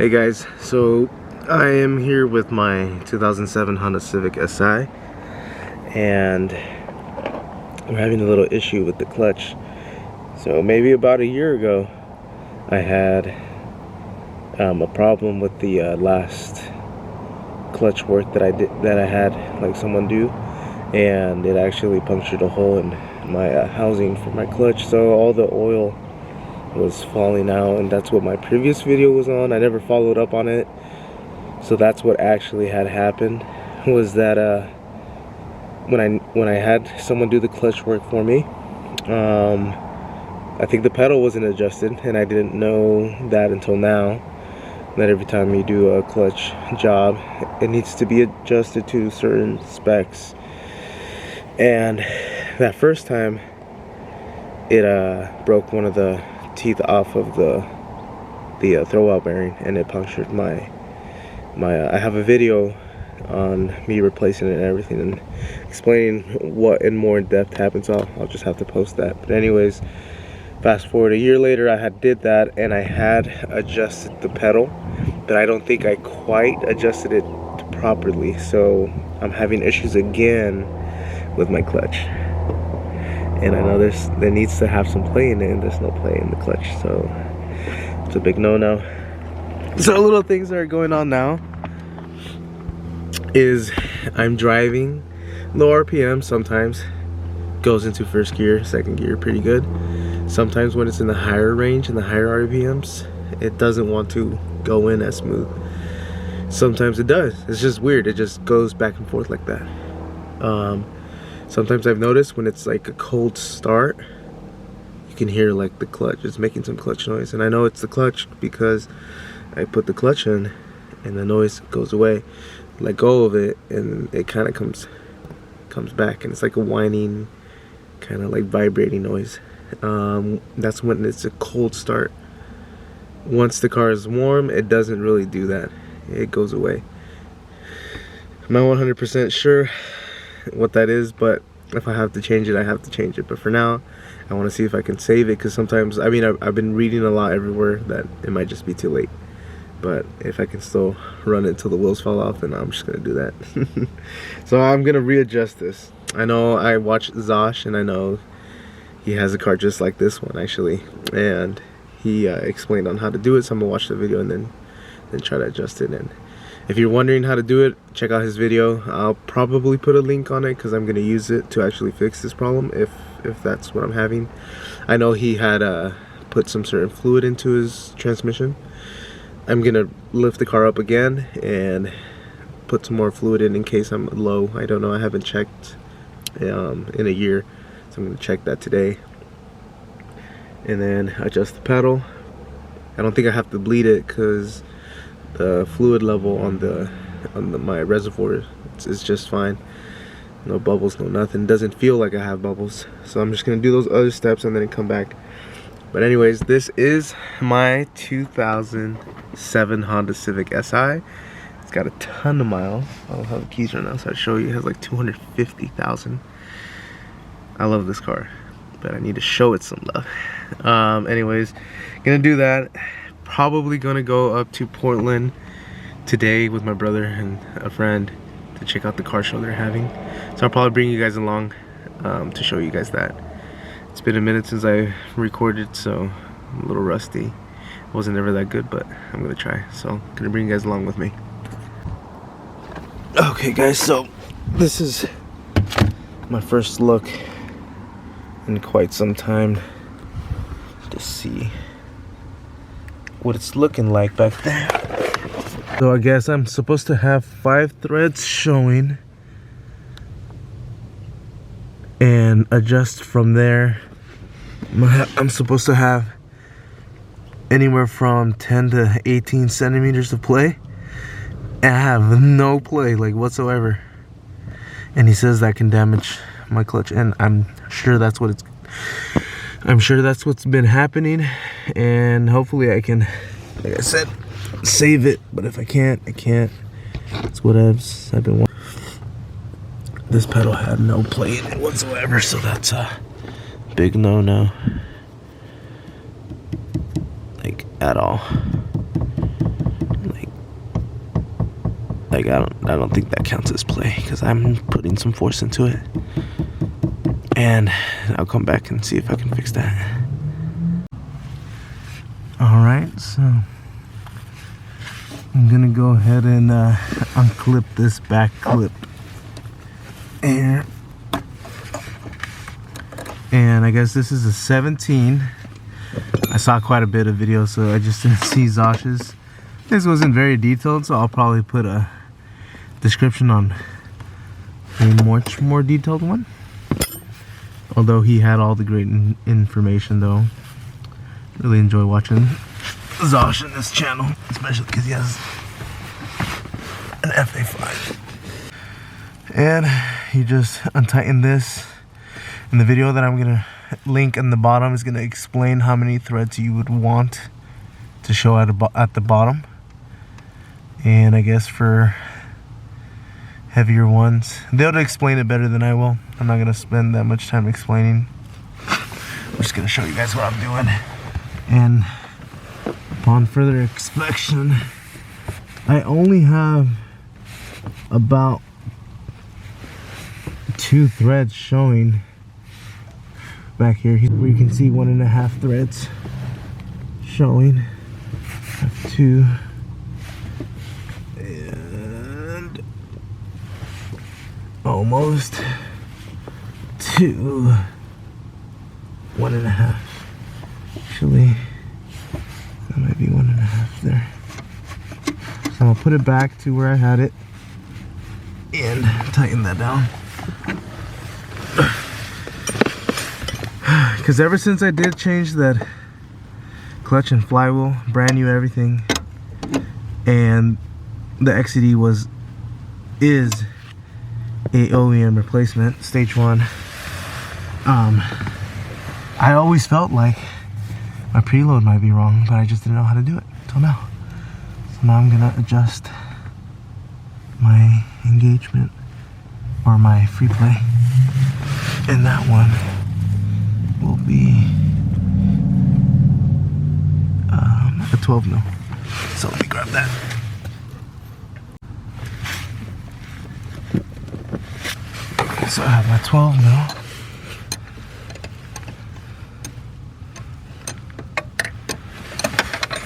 Hey guys, so I am here with my 2007 Honda Civic Si, and we're having a little issue with the clutch. So maybe about a year ago I had a problem with the last clutch work that I had like someone do, and it actually punctured a hole in my housing for my clutch, so all the oil was falling out, and that's what my previous video was on. I never followed up on it, so that's what actually had happened. Was that when I had someone do the clutch work for me, I think the pedal wasn't adjusted, and I didn't know that until now, that every time you do a clutch job it needs to be adjusted to certain specs. And that first time it broke one of the teeth off of the throwout bearing, and it punctured my I have a video on me replacing it and everything, and explaining what in more in depth happened, so I'll just have to post that. But anyways, fast forward a year later, I did that, and I had adjusted the pedal, but I don't think I quite adjusted it properly, so I'm having issues again with my clutch. And I know there needs to have some play in it, and there's no play in the clutch, so it's a big no-no. So little things that are going on now is I'm driving low RPM sometimes, goes into first gear, second gear pretty good. Sometimes when it's in the higher range, in the higher RPMs, it doesn't want to go in as smooth. Sometimes it does. It's just weird. It just goes back and forth like that. Sometimes I've noticed when it's like a cold start, you can hear like the clutch. It's making some clutch noise, and I know it's the clutch because I put the clutch in and the noise goes away. Let go of it and it kind of comes back, and it's like a whining, kind of like vibrating noise. That's when it's a cold start. Once the car is warm, it doesn't really do that. It goes away. I'm not 100% sure what that is, but if I have to change it, I have to change it. But for now, I want to see if I can save it, because sometimes, I mean, I've been reading a lot everywhere that it might just be too late. But if I can still run it until the wheels fall off, then I'm just gonna do that. So I'm gonna readjust this. I know I watched Zosh, and I know he has a car just like this one actually, and he explained on how to do it, so I'm gonna watch the video and then try to adjust it. And if you're wondering how to do it, check out his video. I'll probably put a link on it, because I'm gonna use it to actually fix this problem if that's what I'm having. I know he had put some certain fluid into his transmission. I'm gonna lift the car up again and put some more fluid in case I'm low. I don't know, I haven't checked in a year, so I'm gonna check that today. And then adjust the pedal. I don't think I have to bleed it, because the fluid level on my reservoir is just fine. No bubbles, no nothing. Doesn't feel like I have bubbles. So I'm just gonna do those other steps and then come back. But anyways, this is my 2007 Honda Civic Si. It's got a ton of miles. I don't have the keys right now, so I'll show you. It has like 250,000. I love this car, but I need to show it some love. Anyways, gonna do that. Probably gonna go up to Portland today with my brother and a friend to check out the car show they're having. So I'll probably bring you guys along to show you guys that. It's been a minute since I recorded, so I'm a little rusty. It wasn't ever that good, but I'm gonna try. So I'm gonna bring you guys along with me. Okay guys, so this is my first look in quite some time to see what it's looking like back there. So I guess I'm supposed to have 5 threads showing and adjust from there. I'm supposed to have anywhere from 10 to 18 centimeters of play, and I have no play like whatsoever. And he says that can damage my clutch, and I'm sure that's what's been happening. And hopefully I can, like I said, save it. But if I can't, I can't. It's whatevs. I've been. This pedal had no play in it whatsoever, so that's a big no-no. Like, at all. Like I don't think that counts as play because I'm putting some force into it. And I'll come back and see if I can fix that. Alright, so I'm gonna go ahead and unclip this back clip here. And I guess this is a 17. I saw quite a bit of videos, so I just didn't see Zosh's. This wasn't very detailed, so I'll probably put a description on a much more detailed one. Although he had all the great information though. Really enjoy watching Zosh in this channel, especially because he has an FA5. And he just untightened this. And the video that I'm gonna link in the bottom is gonna explain how many threads you would want to show at the bottom. And I guess for heavier ones, they'll explain it better than I will. I'm not gonna spend that much time explaining. I'm just gonna show you guys what I'm doing. And upon further inspection, I only have about 2 threads showing back here, where you can see 1.5 threads showing. I have 2 and almost 2, 1.5. Actually, that might be 1.5 there. So I'll put it back to where I had it and tighten that down. Because ever since I did change that clutch and flywheel, brand new everything, and the XCD is a OEM replacement, stage 1, I always felt like my preload might be wrong, but I just didn't know how to do it until now. So now I'm gonna adjust my engagement or my free play, and that one will be a 12 mil. So let me grab that. Okay, so I have my 12 mil.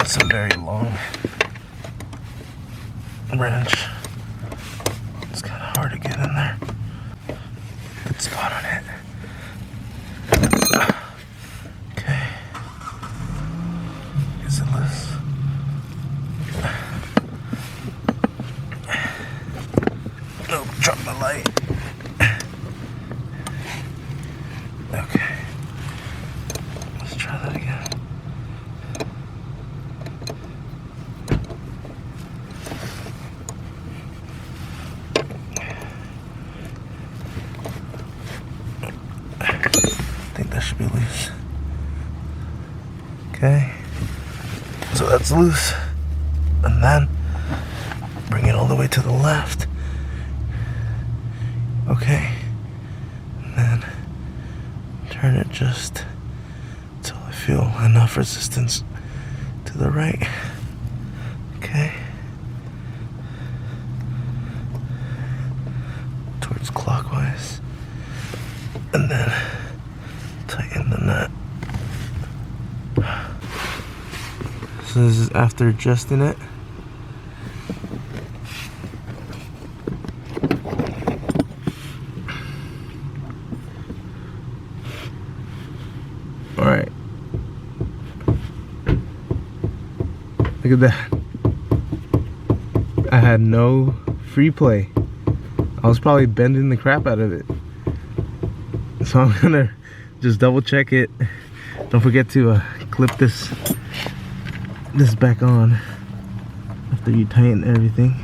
It's a very long wrench. It's kind of hard to get in there. Good spot on it. Okay. Is it loose? Nope, drop the light. Okay. Let's try that again. I think that should be loose. Okay, so that's loose, and then bring it all the way to the left. Okay, and then turn it just until I feel enough resistance to the right. Okay, towards clockwise, and then tighten the nut. So this is after adjusting it. Alright. Look at that. I had no free play. I was probably bending the crap out of it. So I'm gonna just double check it. Don't forget to clip this back on after you tighten everything.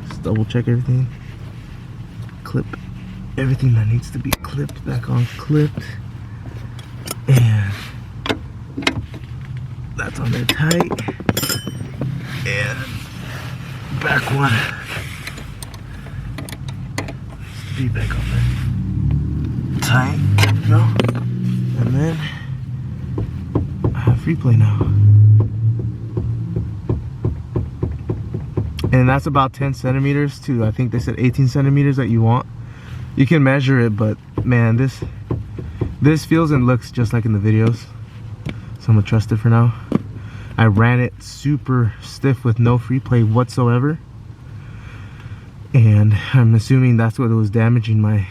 Just double check everything. Clip everything that needs to be clipped back on clipped. And that's on there tight. And back one needs to be back on there tight. There we go. And then I have free play now. And that's about 10 centimeters to, I think they said 18 centimeters that you want. You can measure it, but man, this feels and looks just like in the videos. So I'm gonna trust it for now. I ran it super stiff with no free play whatsoever. And I'm assuming that's what was damaging my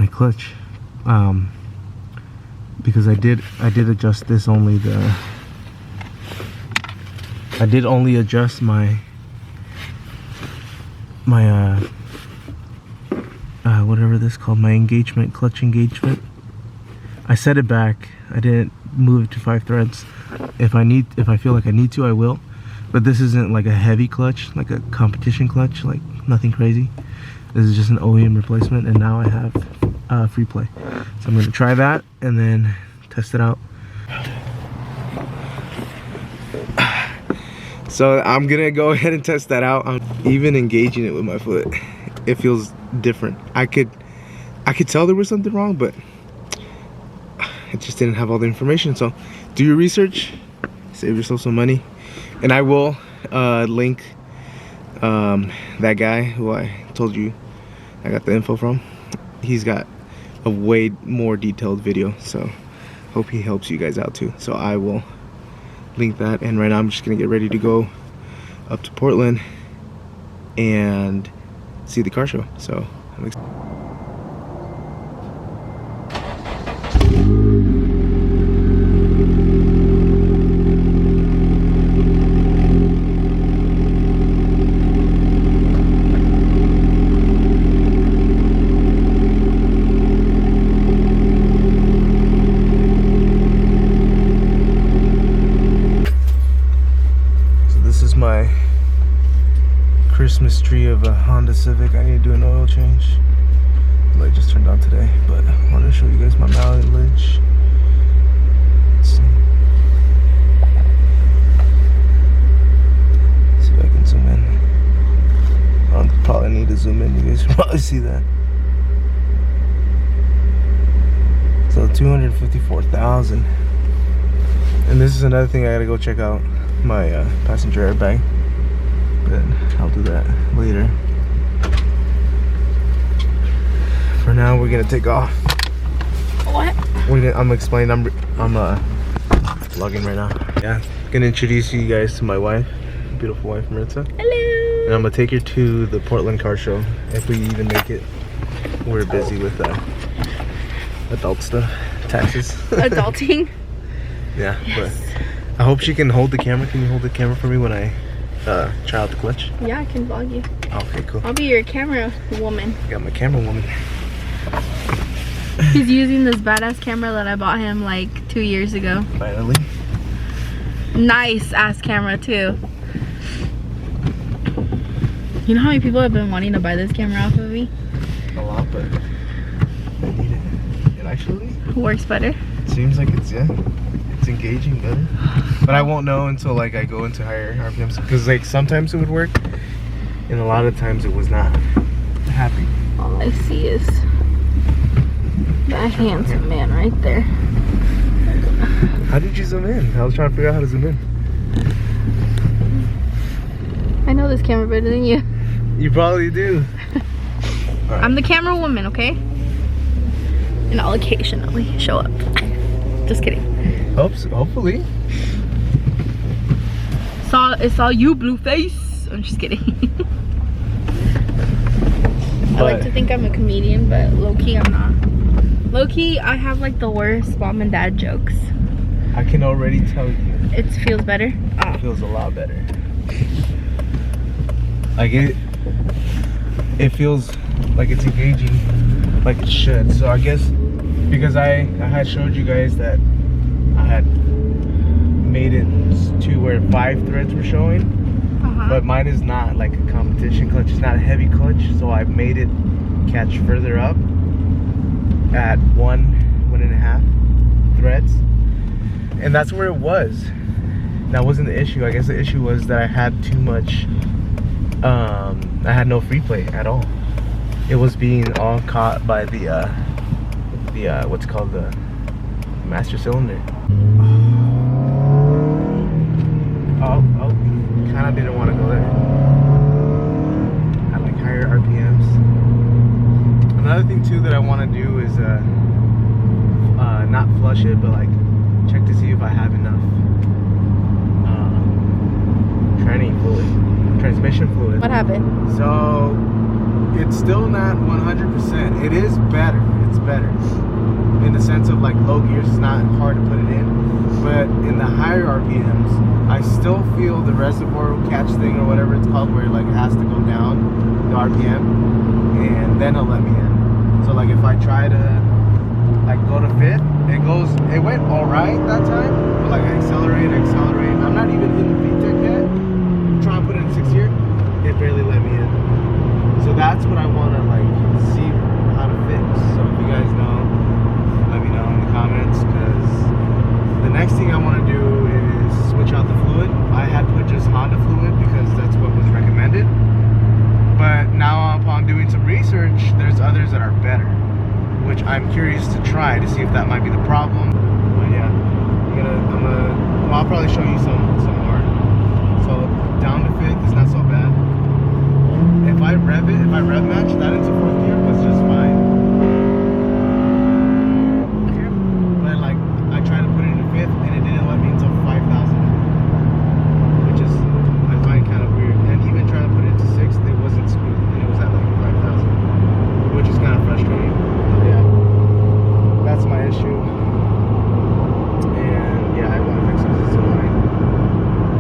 clutch. Because I did adjust this only I did only adjust my whatever this called, my engagement, clutch engagement. I set it back. I didn't move it to 5 threads. If I feel like I need to, I will. But this isn't like a heavy clutch, like a competition clutch, like nothing crazy. This is just an OEM replacement, and now I have free play. So I'm gonna try that and then test it out. So I'm gonna go ahead and test that out. I'm even engaging it with my foot. It feels different. I could tell there was something wrong, but I just didn't have all the information. So do your research, save yourself some money, and I will link that guy who I told you I got the info from. He's got a way more detailed video, so hope he helps you guys out too. So I will link that, and right now I'm just gonna get ready to go up to Portland and see the car show. So I'm excited. My Christmas tree of a Honda Civic. I need to do an oil change. The light just turned on today, but I want to show you guys my mileage. Let's see. See if I can zoom in. I'll probably need to zoom in. You guys can probably see that. So 254,000. And this is another thing I gotta go check out. My passenger airbag, but I'll do that later. For now, we're gonna take off. What? I'm explaining. I'm vlogging right now. Yeah, gonna introduce you guys to my wife, beautiful wife Maritza. Hello. And I'm gonna take her to the Portland car show if we even make it. We're busy with adult stuff, taxes. Adulting. Yeah, yes. But I hope she can hold the camera. Can you hold the camera for me when I try out the clutch? Yeah, I can vlog you. Okay, cool. I'll be your camera woman. I got my camera woman. He's using this badass camera that I bought him like 2 years ago. Finally. Nice ass camera too. You know how many people have been wanting to buy this camera off of me? A lot, but I need it. It actually works better. Seems like it's engaging better, but I won't know until like I go into higher RPMs, because like sometimes it would work and a lot of times it was not happy. All I see is that handsome man right there. How did you zoom in? I was trying to figure out how to zoom in. I know this camera better than you. You probably do. Right. I'm the camera woman, okay? And I'll occasionally show up. Just kidding. Hopefully. It's all you, blue face. I'm just kidding. I like to think I'm a comedian, but low-key I'm not. Low-key, I have like the worst mom and dad jokes. I can already tell you. It feels better? Oh. It feels a lot better. Like it feels like it's engaging like it should. So I guess because I had showed you guys that I had made it to where 5 threads were showing, but mine is not like a competition clutch. It's not a heavy clutch, so I made it catch further up at 1.5 threads, and that's where it was. That wasn't the issue. I guess the issue was that I had too much. I had no free play at all. It was being all caught by the what's called the master cylinder. Oh, kind of didn't want to go there. Another thing too that I want to do is not flush it, but like check to see if I have enough transmission fluid. What happened? So it's still not 100%. It is better. It's better in the sense of like low gears. It's not hard to put it in, but in the higher RPMs, I still feel the reservoir catch thing or whatever it's called, where like it has to go down the RPM, and then it'll let me in. So like if I try to like go to fifth, it went all right that time, but like I accelerate. I'm not even in the VTEC yet. I'm trying to put it in 6th gear. It barely let me in. So that's what I want to like see how to fix. So if you guys know, let me know in the comments, because the next thing I want to do is switch out the fluid. I had put just Honda fluid because that's what was recommended, but now upon doing some research, there's others that are better, which I'm curious to try to see if that might be the problem. But yeah, I'll probably show you some more. So down to fifth is not so bad. If I rev match that into 4th gear, was just fine. But like I tried to put it into 5th and it didn't let me until 5,000, which is I find kind of weird. And even trying to put it into 6th, it wasn't screwed, and it was at like 5,000, which is kind of frustrating. But yeah, that's my issue. And yeah, I want to fix this. It's annoying.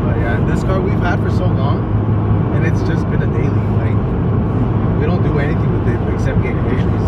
But yeah, this car we've had for so long, and it's just been a daily. Like we don't do anything with it except get conditioning.